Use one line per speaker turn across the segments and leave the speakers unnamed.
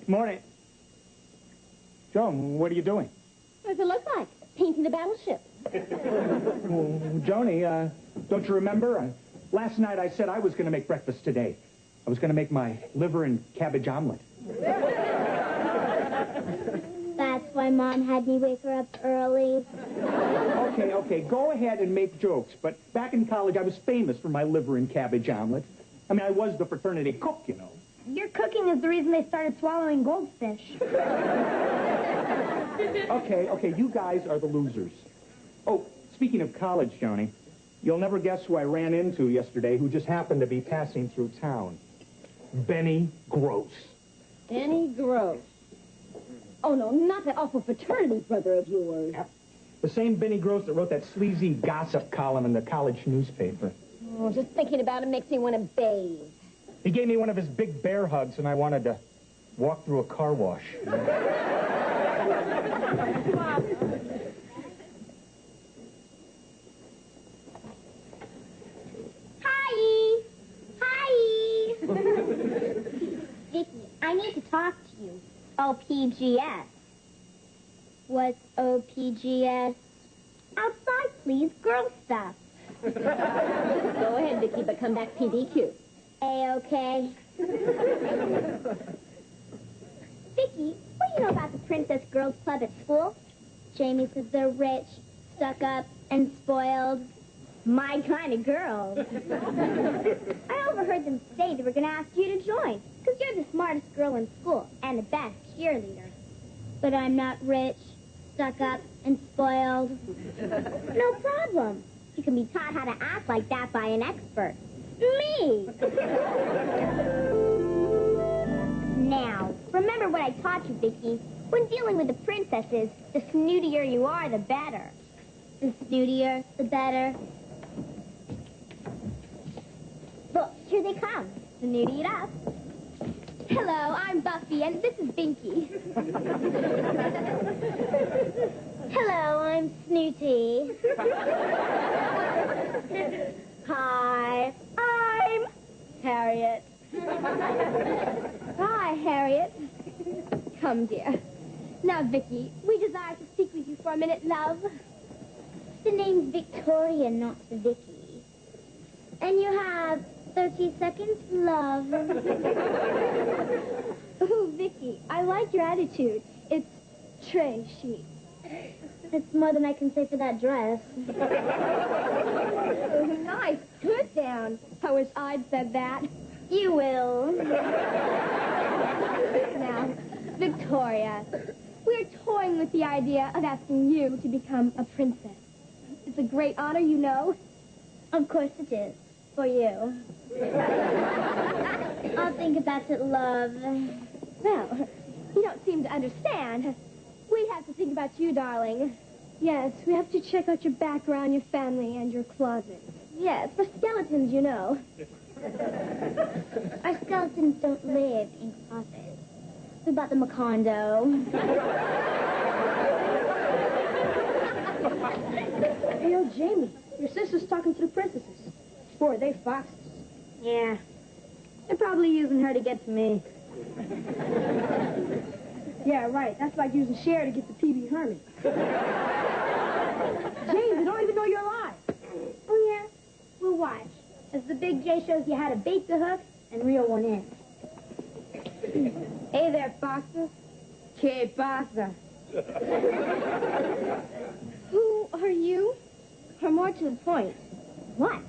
Morning. Joan, what are you doing?
What does it look like? Painting the battleship.
Well, Joni, don't you remember? Last night I said I was going to make breakfast today. I was going to make my liver and cabbage omelet.
That's why Mom had me wake her up early.
Okay, go ahead and make jokes. But back in college, I was famous for my liver and cabbage omelet. I mean, I was the fraternity cook, you know.
Your cooking is the reason they started swallowing goldfish.
Okay, you guys are the losers. Oh, speaking of college, Joni, you'll never guess who I ran into yesterday who just happened to be passing through town. Benny Gross.
Benny Gross. Oh, no, not that awful fraternity brother of yours.
Yep. The same Benny Gross that wrote that sleazy gossip column in the college newspaper.
Oh, just thinking about it makes me want to bathe.
He gave me one of his big bear hugs, and I wanted to walk through a car wash.
Hi! Hi! Vicki, I need to talk to you. OPGS. What's OPGS? Outside, please. Girl stuff.
Go ahead, Vicki, but come back PDQ.
A-okay. Vicki, what do you know about the Princess Girls Club at school? Jamie says they're rich, stuck up, and spoiled. My kind of girls. I overheard them say they were going to ask you to join, because you're the smartest girl in school and the best cheerleader. But I'm not rich, stuck up, and spoiled. No problem. You can be taught how to act like that by an expert. Me! Now, remember what I taught you, Vicki. When dealing with the princesses, the snootier you are, the better. The snootier, the better. Look, here they come. Snooty it up. Hello, I'm Buffy, and this is Binky. Hello, I'm Snooty. Hi, I'm Harriet. Hi, Harriet. Come, dear. Now, Vicki, we desire to speak with you for a minute, love. The name's Victoria, not Vicki. And you have 30 seconds, love. Oh, Vicki, I like your attitude. It's trashy. That's more than I can say for that dress. Oh, nice. Good down. I wish I'd said that. You will. Now, Victoria, we're toying with the idea of asking you to become a princess. It's a great honor, you know. Of course it is. For you. I'll think about it, love. Well, you don't seem to understand. We have to think about you, darling. Yes, we have to check out your background, your family, and your closet. Yes, for skeletons, you know. Our skeletons don't live in closets. We bought them a condo.
Hey, oh, Jamie, your sister's talking to the princesses. Boy, they foxes.
Yeah. They're probably using her to get to me.
Yeah, right. That's like using Cher to get the PB Herman. James, I don't even know you're alive.
Oh, yeah? We'll watch. As the big J shows you how to bait the hook and reel one in.
pasa? ¿Qué pasa?
Who are you?
Or more to the point, what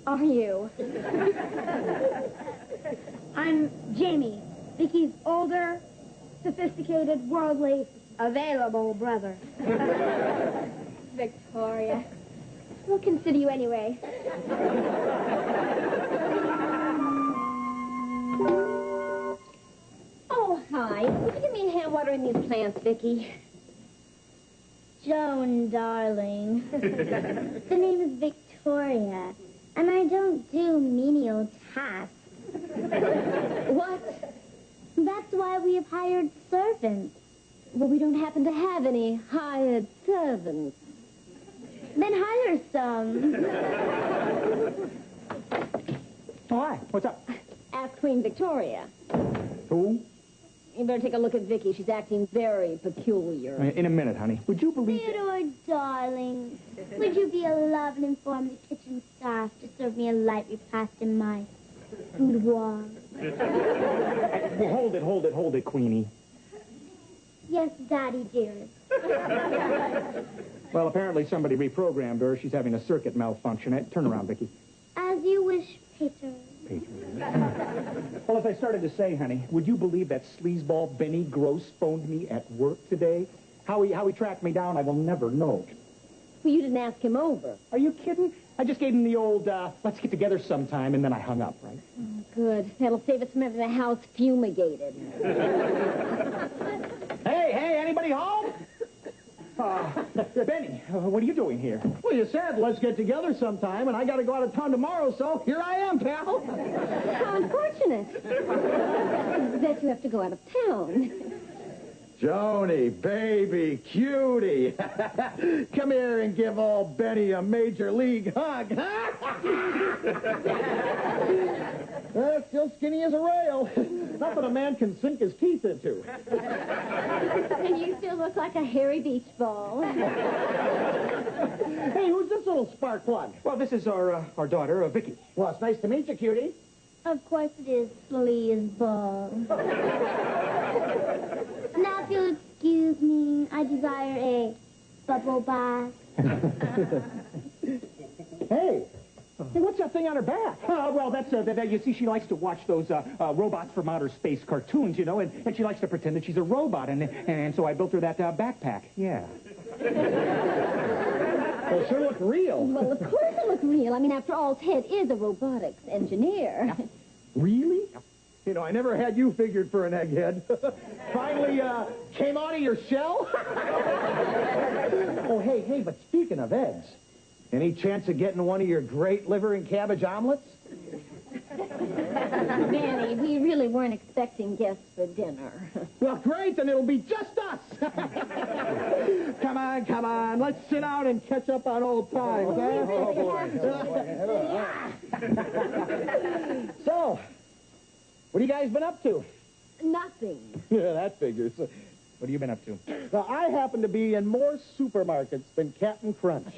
Are you?
I'm Jamie, Vicky's older, sophisticated, worldly, available brother.
Victoria.
We'll consider you anyway.
Oh, hi. Would you give me a hand watering these plants, Vicky?
Joan, darling. The name is Victoria, and I don't do menial tasks.
What?
That's why we have hired servants.
Well, we don't happen to have any hired servants.
Then hire some.
Oh, hi. What's up?
Ask Queen Victoria.
Who?
You better take a look at Vicky. She's acting very peculiar.
In a minute, honey. Would you believe...
Theodore, darling, would you be a love and inform the kitchen staff to serve me a light repast in my boudoir?
Well, hold it, Queenie.
Yes, Daddy, dearest.
Well, apparently somebody reprogrammed her. She's having a circuit malfunction. Turn around, Vicky.
As you wish, Peter.
Well, as I started to say, honey, would you believe that sleazeball Benny Gross phoned me at work today? How he tracked me down, I will never know.
Well, you didn't ask him over.
Are you kidding? I just gave him the old, let's get together sometime, and then I hung up, right?
Oh, good. That'll save us from having the house fumigated.
Hey, anybody home? Benny, what are you doing here?
Well, you said let's get together sometime, and I got to go out of town tomorrow, so here I am, pal.
How unfortunate. That you have to go out of town.
Joni, baby, cutie. Come here and give old Benny a major league hug. Still skinny as a rail. Nothing a man can sink his teeth into.
And you still look like a hairy beach ball.
Hey, who's this little spark plug?
Well, this is our daughter, Vicki.
Well, it's nice to meet you, cutie.
Of course it is, sleazeball. Now, if you'll excuse me, I desire a bubble bath.
Hey, what's that thing on her back?
Well, that's, you see, she likes to watch those robots from outer space cartoons, you know, and she likes to pretend that she's a robot, and so I built her that backpack. Yeah.
Well, sure look real.
Well, of course it looks real. I mean, after all, Ted is a robotics engineer.
Really? You know, I never had you figured for an egghead. Finally, came out of your shell? Oh, hey, but speaking of eggs, any chance of getting one of your great liver and cabbage omelets?
Manny, we really weren't expecting guests for dinner.
Well, great, then it'll be just us. Come on. Let's sit down and catch up on old times.
Oh, boy.
So, what have you guys been up to?
Nothing.
Yeah, that figures.
What have you been up to?
Well, I happen to be in more supermarkets than Captain Crunch.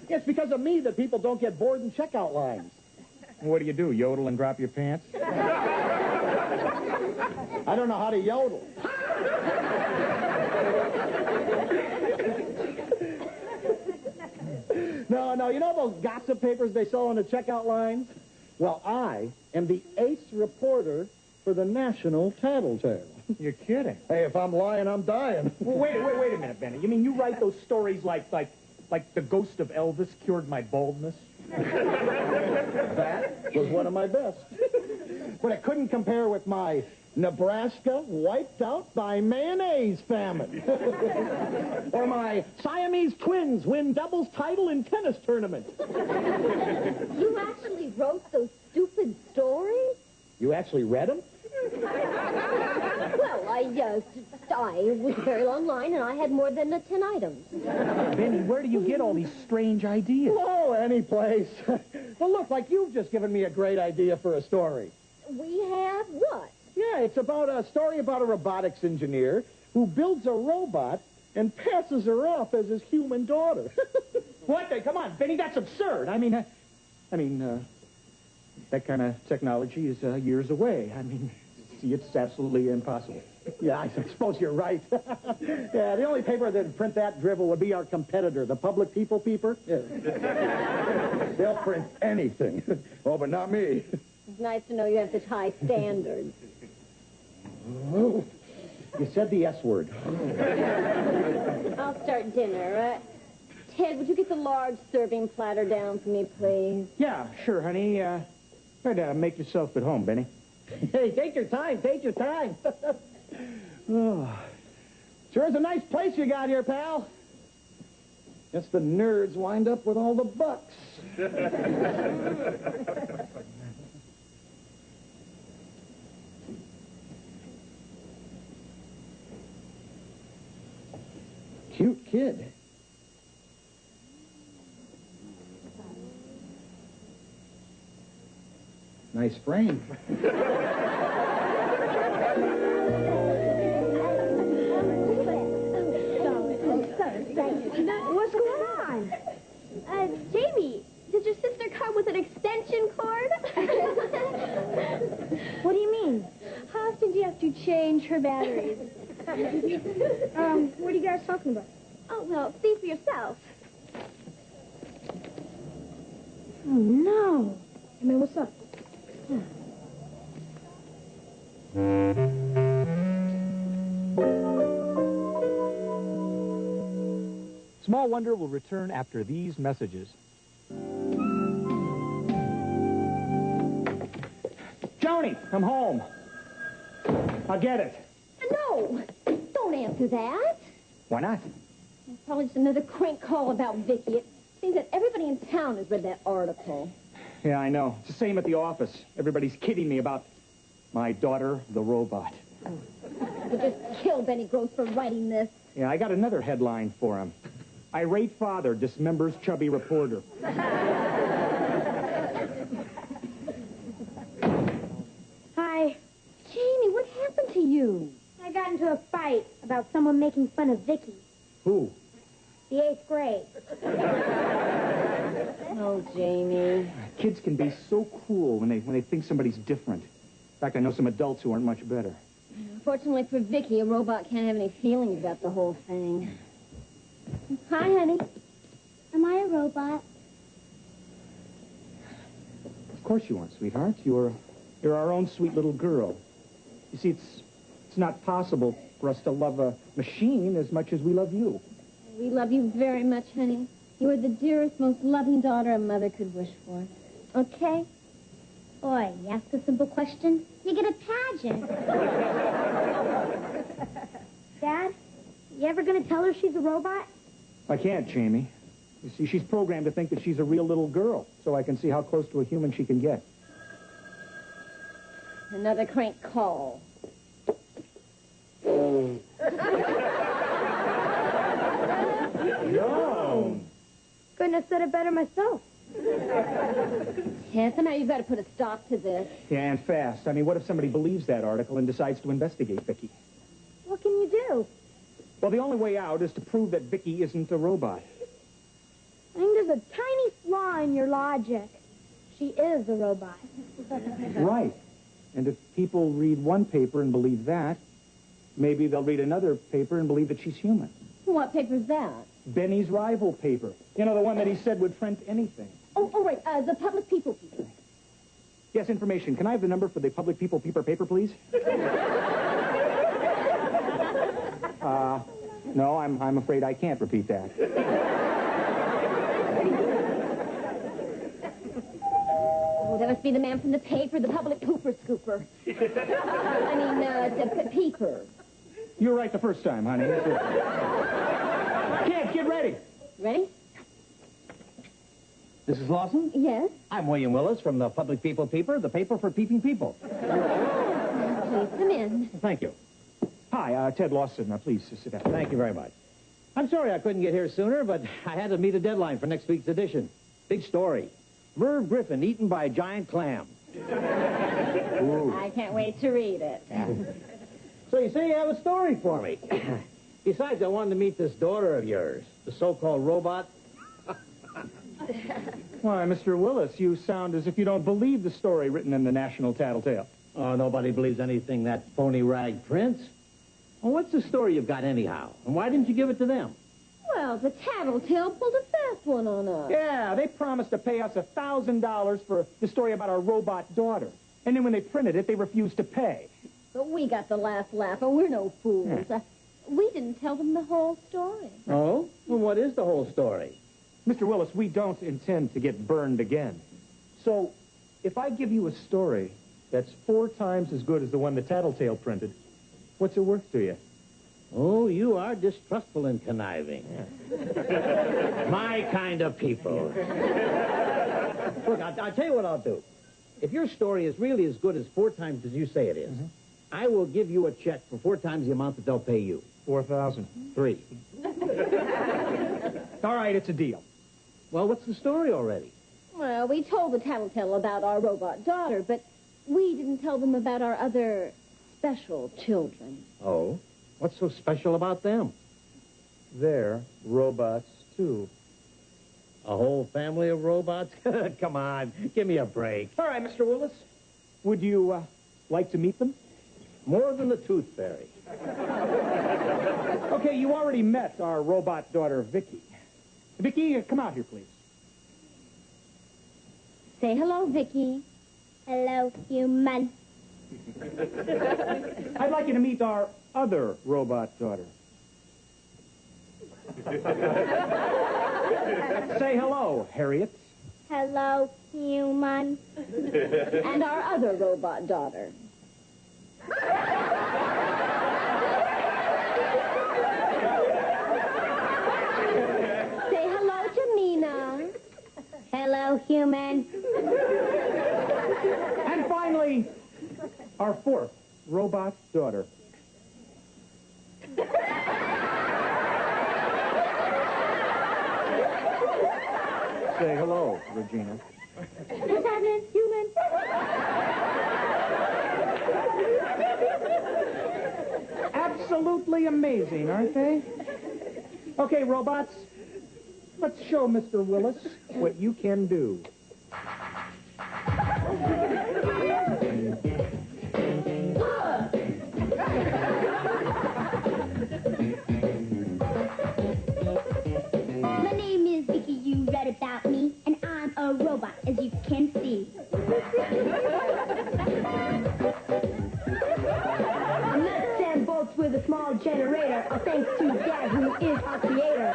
It's because of me that people don't get bored in checkout lines.
What do you do, yodel and drop your pants?
I don't know how to yodel. No, you know those gossip papers they sell on the checkout lines? Well, I am the ace reporter for the National Tattletale.
You're kidding.
Hey, if I'm lying, I'm dying.
Well, wait a minute, Benny. You mean you write those stories like the ghost of Elvis cured my baldness?
That was one of my best. But it couldn't compare with my Nebraska wiped out by mayonnaise famine. Or my Siamese twins win doubles title in tennis tournament.
You actually wrote those stupid stories?
You actually read them?
Well, I was a very long line, and I had more than 10 items.
Benny, where do you get all these strange ideas?
Oh, any place. Well, look, like you've just given me a great idea for a story.
We have what?
Yeah, it's about a story about a robotics engineer who builds a robot and passes her off as his human daughter.
What? Come on, Benny, that's absurd. I mean, that kind of technology is years away. I mean... see, it's absolutely impossible.
Yeah, I suppose you're right. Yeah, the only paper that'd print that drivel would be our competitor, the Public People Peeper. Yeah. They'll print anything. Oh, but not me.
It's nice to know you have such high standards.
Oh, you said the S word.
I'll start dinner. Ted, would you get the large serving platter down for me, please?
Yeah, sure, honey. Try to make yourself at home, Benny.
Hey, take your time. Take your time. Oh, sure is a nice place you got here, pal. Guess the nerds wind up with all the bucks. Cute kid. Nice frame.
What's going on? Jamie, did your sister come with an extension cord?
What do you mean?
How often do you have to change her batteries?
What are you guys talking about?
Oh, well, see for yourself.
Oh, no. I mean, what's up?
Small Wonder will return after these messages. Joni, I'm home. I'll get it.
No! Don't answer that.
Why not?
It's probably just another crank call about Vicki. It seems that everybody in town has read that article.
Yeah, I know. It's the same at the office. Everybody's kidding me about my daughter, the robot.
You just kill Benny Gross for writing this.
Yeah, I got another headline for him. Irate father dismembers chubby reporter.
Hi. Jamie, what happened to you?
I got into a fight about someone making fun of Vicki.
Who?
The 8th grade.
Oh, Jamie.
Kids can be so cruel when they think somebody's different. In fact, I know some adults who aren't much better.
Fortunately for Vicki, a robot can't have any feelings about the whole thing. Hi, honey.
Am I a robot?
Of course you aren't, sweetheart. You're our own sweet little girl. You see, it's not possible for us to love a machine as much as we love you.
We love you very much, honey. You are the dearest, most loving daughter a mother could wish for. Okay?
Boy, you ask a simple question, you get a pageant. Dad, you ever gonna tell her she's a robot?
I can't, Jamie. You see, she's programmed to think that she's a real little girl, so I can see how close to a human she can get.
Another crank call.
No!
Couldn't have said it better myself.
Yeah, somehow you've got to put a stop to this.
Yeah, and fast. I mean, what if somebody believes that article and decides to investigate Vicki?
What can you do?
Well, the only way out is to prove that Vicki isn't a robot.
I think there's a tiny flaw in your logic. She is a robot.
Right. And if people read one paper and believe that, maybe they'll read another paper and believe that she's human.
What paper's that?
Benny's rival paper. You know, the one that he said would print anything.
Oh, right, the Public People Peeper.
Yes, information. Can I have the number for the Public People Peeper paper, please? No, I'm afraid I can't repeat that.
Oh, that must be the man from the paper, the Public Pooper Scooper. The Peeper.
You were right the first time, honey. Kids, get ready.
Ready?
Mrs. Lawson?
Yes?
I'm William Willis from the Public People Peeper, the paper for peeping people.
Please come in.
Thank you.
Hi, Ted Lawson. Please sit down.
Thank you very much. I'm sorry I couldn't get here sooner, but I had to meet a deadline for next week's edition. Big story. Merv Griffin eaten by a giant clam.
I can't wait to read it.
So you say you have a story for me. Besides, I wanted to meet this daughter of yours, the so-called robot.
Why, Mr. Willis, you sound as if you don't believe the story written in the National Tattletale.
Oh, nobody believes anything that phony rag prints. Well, what's the story you've got anyhow? And why didn't you give it to them?
Well, the tattletale pulled a fast one on us.
Yeah, they promised to pay us $1,000 for the story about our robot daughter. And then when they printed it, they refused to pay.
But we got the last laugh, and we're no fools. We didn't tell them the whole story.
Oh? Well, what is the whole story?
Mr. Willis, we don't intend to get burned again. So, if I give you a story that's 4 times as good as the one the Tattletale printed, what's it worth to you?
Oh, you are distrustful and conniving. Yeah. My kind of people. Look, I'll tell you what I'll do. If your story is really as good as 4 times as you say it is, I will give you a check for 4 times the amount that they'll pay you.
4,000.
3.
All right, it's a deal.
Well, what's the story already?
Well, we told the tattletale about our robot daughter, but we didn't tell them about our other special children.
Oh? What's so special about them?
They're robots, too.
A whole family of robots? Come on, give me a break.
All right, Mr. Willis. Would you like to meet them?
More than the Tooth Fairy.
Okay, you already met our robot daughter, Vicki. Vicki, come out here, please.
Say hello, Vicki.
Hello, human.
I'd like you to meet our other robot daughter. Say hello, Harriet.
Hello, human.
And our other robot daughter. Say hello to Mina.
Hello, human.
And finally, our 4th robot daughter. Say hello, Regina.
What's happening, human?
Absolutely amazing, aren't they? Okay, robots, let's show Mr. Willis what you can do.
My name is Vicki, you read about me, and I'm a robot, as you can see.
Nuts and bolts with a small generator, all thanks to Dad, who is our creator.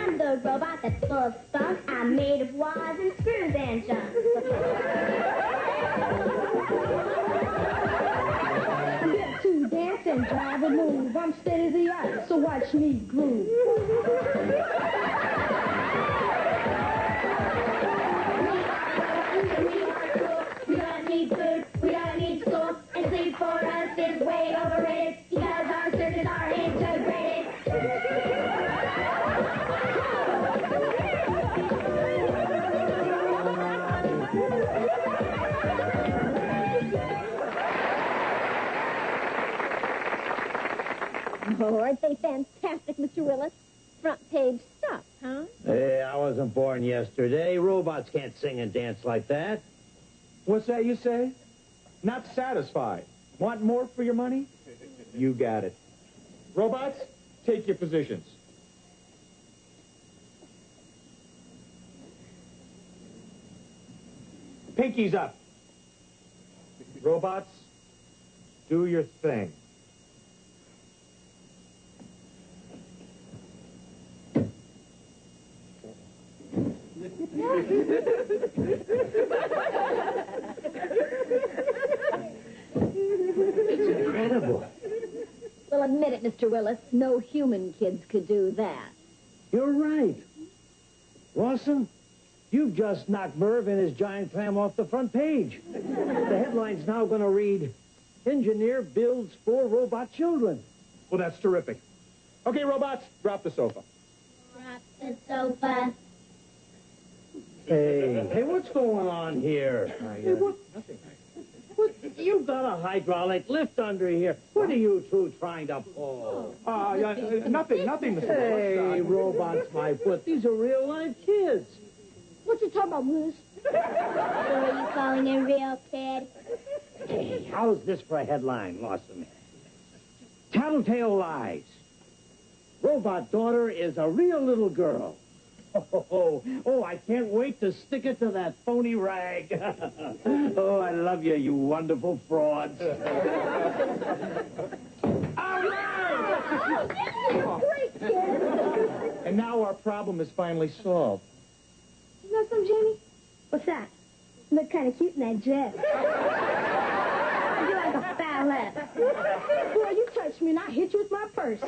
I'm the robot that's full of stuff. I'm made of wires and screws and junk.
Get to dance and drive and move. I'm steady as the art, so watch me groove.
We don't need food, we don't need school, and sleep for us is way overrated because our circuits are integrated.
Oh, aren't they fantastic, Mr. Willis? Front page stuff, huh?
Hey, I wasn't born yesterday. Robots can't sing and dance like that.
What's that you say? Not satisfied. Want more for your money? You got it. Robots, take your positions. Pinkies up. Robots, do your thing.
It's incredible.
Well, admit it, Mr. Willis. No human kids could do that.
You're right. Lawson, you've just knocked Merv and his giant clam off the front page. The headline's now going to read, Engineer builds 4 robot children.
Well, that's terrific. Okay, robots, drop the sofa.
Drop the sofa.
Hey, what's going on here? Hey,
Nothing.
You've got a hydraulic lift under here. What are you two trying to pull?
Nothing, Mr.
Hey,
Willis.
robots, my foot. These are real-life kids.
What you talking about, Liz?
Who are you calling a real kid?
Hey, how's this for a headline, Lawson? Tattletale lies. Robot daughter is a real little girl. Oh, I can't wait to stick it to that phony rag. Oh, I love you, you wonderful frauds.
Great kid.
And now our problem is finally solved.
You know something, Jamie? What's that? You look kind of cute in that dress. You're like a fowlette.
Boy, you touched me and I hit you with my purse.